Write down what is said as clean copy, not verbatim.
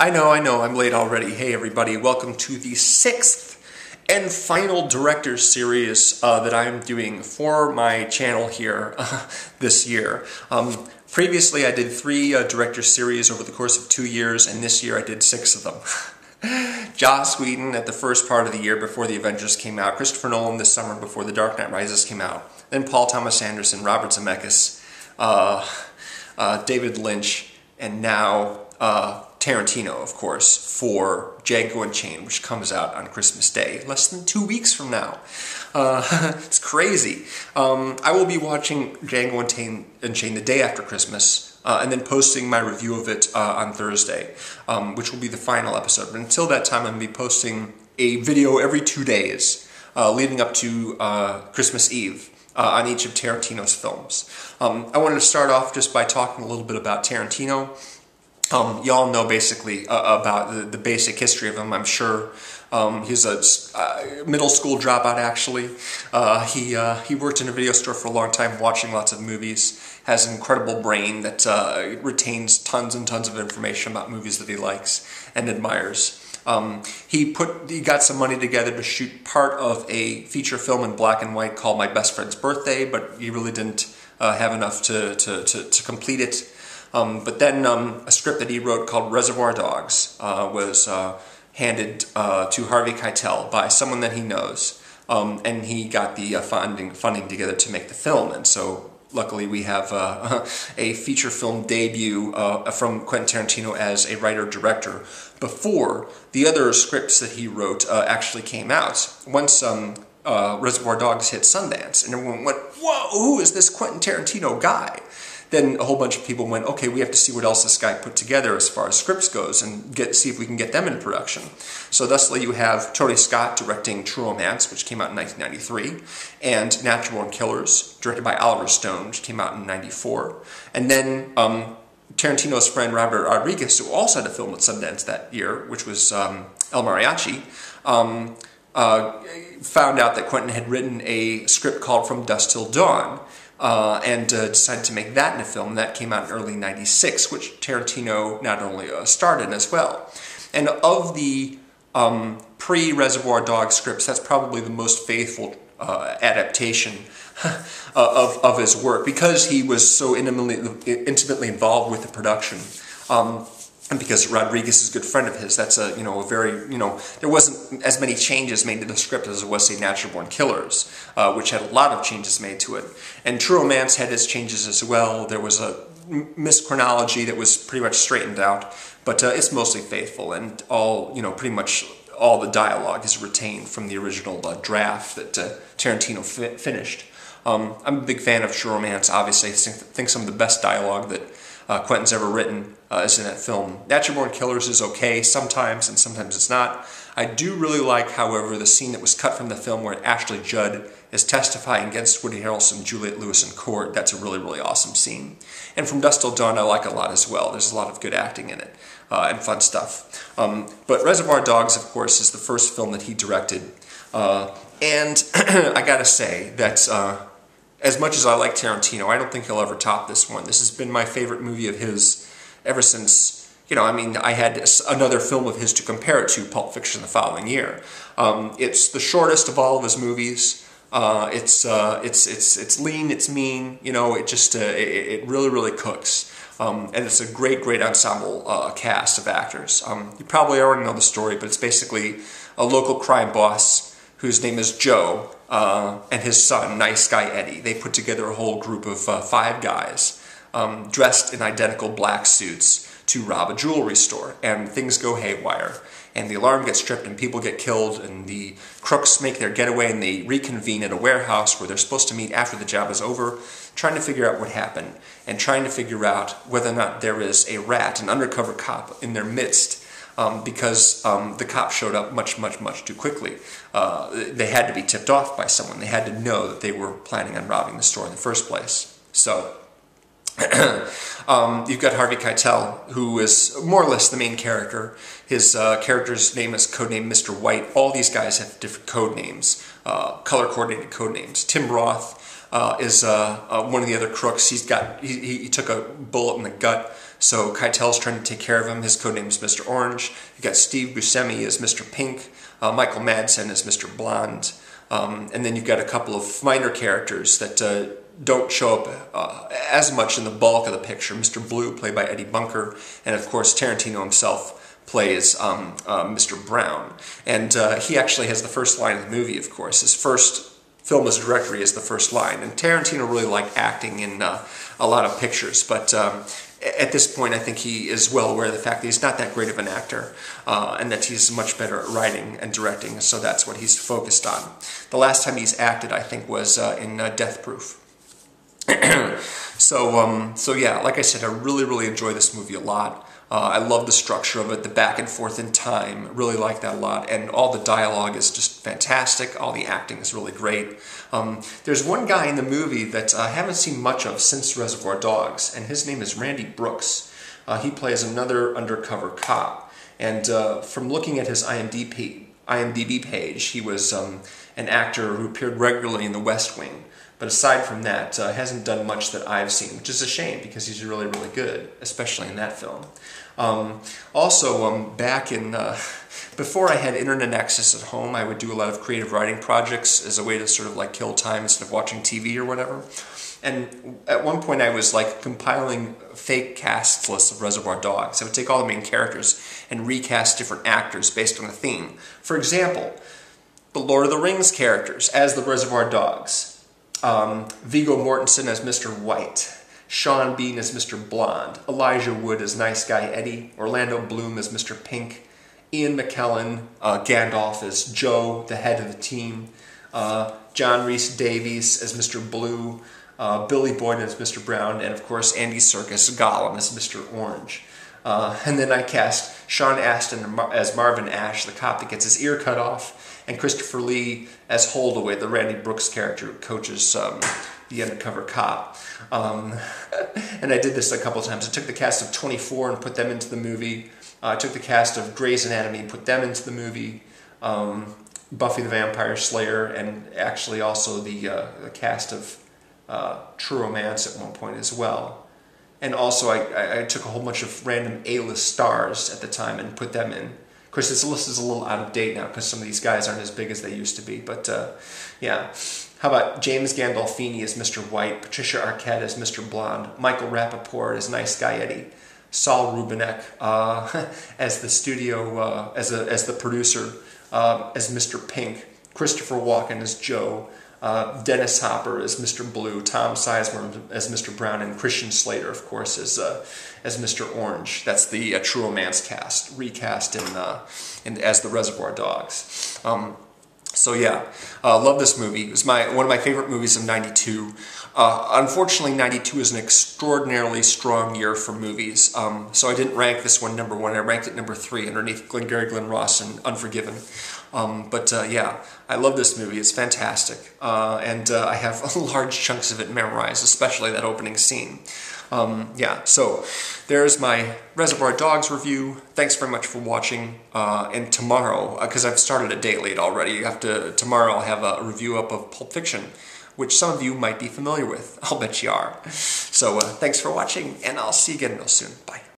I know, I'm late already. Hey everybody, welcome to the 6th and final director's series that I'm doing for my channel here this year. Previously I did 3 director's series over the course of 2 years, and this year I did 6 of them. Joss Whedon at the first part of the year before the Avengers came out, Christopher Nolan this summer before The Dark Knight Rises came out, then Paul Thomas Anderson, Robert Zemeckis, David Lynch, and now Tarantino, of course, for Django Unchained, which comes out on Christmas Day, less than 2 weeks from now. It's crazy. I will be watching Django Unchained the day after Christmas, and then posting my review of it on Thursday, which will be the final episode. But until that time, I'm going to be posting a video every 2 days, leading up to Christmas Eve. On each of Tarantino's films. I wanted to start off just by talking a little bit about Tarantino. Y'all know basically about the basic history of him, I'm sure. He's a middle school dropout, actually. He worked in a video store for a long time, watching lots of movies, has an incredible brain that retains tons and tons of information about movies that he likes and admires. He got some money together to shoot part of a feature film in black and white called My Best Friend's Birthday, but he really didn't have enough to complete it. But then a script that he wrote called Reservoir Dogs was handed to Harvey Keitel by someone that he knows, and he got the funding together to make the film. And so luckily we have a feature film debut from Quentin Tarantino as a writer-director before the other scripts that he wrote actually came out. Once Reservoir Dogs hit Sundance, and everyone went, "Whoa, who is this Quentin Tarantino guy?" Then a whole bunch of people went, "Okay, we have to see what else this guy put together as far as scripts goes and see if we can get them into production." So thusly you have Tony Scott directing True Romance, which came out in 1993, and Natural Born Killers, directed by Oliver Stone, which came out in 94. And then Tarantino's friend Robert Rodriguez, who also had a film at Sundance that year, which was El Mariachi, found out that Quentin had written a script called From Dusk Till Dawn, and decided to make that in a film. That came out in early '96, which Tarantino not only starred in as well. And of the pre-Reservoir Dogs scripts, that's probably the most faithful adaptation of his work, because he was so intimately involved with the production. And because Rodriguez is a good friend of his, that's a very there wasn't as many changes made to the script as there was, say, Natural Born Killers, which had a lot of changes made to it. And True Romance had its changes as well. There was a mischronology that was pretty much straightened out, but it's mostly faithful, and all pretty much all the dialogue is retained from the original draft that Tarantino finished. I'm a big fan of True Romance. Obviously, I think some of the best dialogue that Quentin's ever written is in that film. Natural Born Killers is okay sometimes, and sometimes it's not. I do really like, however, the scene that was cut from the film where Ashley Judd is testifying against Woody Harrelson, Juliette Lewis in court. That's a really, really awesome scene. And From Dusk Till Dawn I like a lot as well. There's a lot of good acting in it, and fun stuff. But Reservoir Dogs, of course, is the first film that he directed. And I gotta say that as much as I like Tarantino, I don't think he'll ever top this one. This has been my favorite movie of his ever since, I had another film of his to compare it to, Pulp Fiction, the following year. It's the shortest of all of his movies. It's lean, it's mean, it really, really cooks. And it's a great, great ensemble cast of actors. You probably already know the story, but it's basically a local crime boss whose name is Joe, and his son, Nice Guy Eddie. They put together a whole group of 5 guys dressed in identical black suits to rob a jewelry store, and things go haywire. And the alarm gets tripped, and people get killed, and the crooks make their getaway, and they reconvene at a warehouse where they're supposed to meet after the job is over, trying to figure out what happened, and trying to figure out whether or not there is a rat, an undercover cop, in their midst, because the cop showed up much too quickly. They had to be tipped off by someone. They had to know that they were planning on robbing the store in the first place. So you've got Harvey Keitel, who is more or less the main character. His character's name is codenamed Mr. White. All these guys have different code names, color-coordinated code names. Tim Roth is one of the other crooks. He took a bullet in the gut So Keitel's trying to take care of him. His codename is Mr. Orange. You got Steve Buscemi as Mr. Pink, Michael Madsen as Mr. Blonde, and then you've got a couple of minor characters that don't show up as much in the bulk of the picture. Mr. Blue, played by Eddie Bunker, and of course Tarantino himself plays Mr. Brown. And he actually has the first line of the movie, of course. His first film as directory is the first line. And Tarantino really liked acting in a lot of pictures, but at this point I think he is well aware of the fact that he's not that great of an actor, and that he's much better at writing and directing, so that's what he's focused on. The last time he's acted, I think, was in Death Proof. So yeah, like I said, I really enjoy this movie a lot. I love the structure of it, the back and forth in time, really like that a lot, and all the dialogue is just fantastic, all the acting is really great. There's one guy in the movie that I haven't seen much of since Reservoir Dogs, and his name is Randy Brooks. He plays another undercover cop, and from looking at his IMDb page, he was an actor who appeared regularly in The West Wing. But aside from that, hasn't done much that I've seen, which is a shame because he's really good, especially in that film. Also, back in, before I had internet access at home, I would do a lot of creative writing projects as a way to sort of like kill time instead of watching TV or whatever. And at one point I was like compiling fake cast lists of Reservoir Dogs. I would take all the main characters and recast different actors based on a theme. For example, the Lord of the Rings characters as the Reservoir Dogs. Viggo Mortensen as Mr. White, Sean Bean as Mr. Blonde, Elijah Wood as Nice Guy Eddie, Orlando Bloom as Mr. Pink, Ian McKellen, Gandalf as Joe, the head of the team, John Rhys Davies as Mr. Blue, Billy Boyd as Mr. Brown, and of course Andy Serkis, Gollum, as Mr. Orange. And then I cast Sean Astin as Marvin Ash, the cop that gets his ear cut off, and Christopher Lee as Holdaway, the Randy Brooks character who coaches the undercover cop. And I did this a couple of times. I took the cast of 24 and put them into the movie. I took the cast of Grey's Anatomy and put them into the movie. Buffy the Vampire Slayer, and actually also the cast of True Romance at one point as well. And also I took a whole bunch of random A-list stars at the time and put them in. Of course, this list is a little out of date now because some of these guys aren't as big as they used to be. But yeah, how about James Gandolfini as Mr. White, Patricia Arquette as Mr. Blonde, Michael Rappaport as Nice Guy Eddie, Saul Rubinek as the studio, as the producer, as Mr. Pink, Christopher Walken as Joe, Dennis Hopper as Mr. Blue, Tom Sizemore as Mr. Brown, and Christian Slater, of course, as Mr. Orange. That's the True Romance cast, recast as the Reservoir Dogs. So yeah, love this movie. It was one of my favorite movies of '92. Unfortunately, '92 is an extraordinarily strong year for movies, so I didn't rank this one number 1. I ranked it number 3 underneath Glengarry Glen Ross and Unforgiven. But yeah, I love this movie. It's fantastic, and I have large chunks of it memorized, especially that opening scene. Yeah, so there's my Reservoir Dogs review. Thanks very much for watching. And tomorrow, because I've started a day late already, tomorrow I'll have a review up of Pulp Fiction, which some of you might be familiar with. I'll bet you are. So thanks for watching, and I'll see you again real soon. Bye.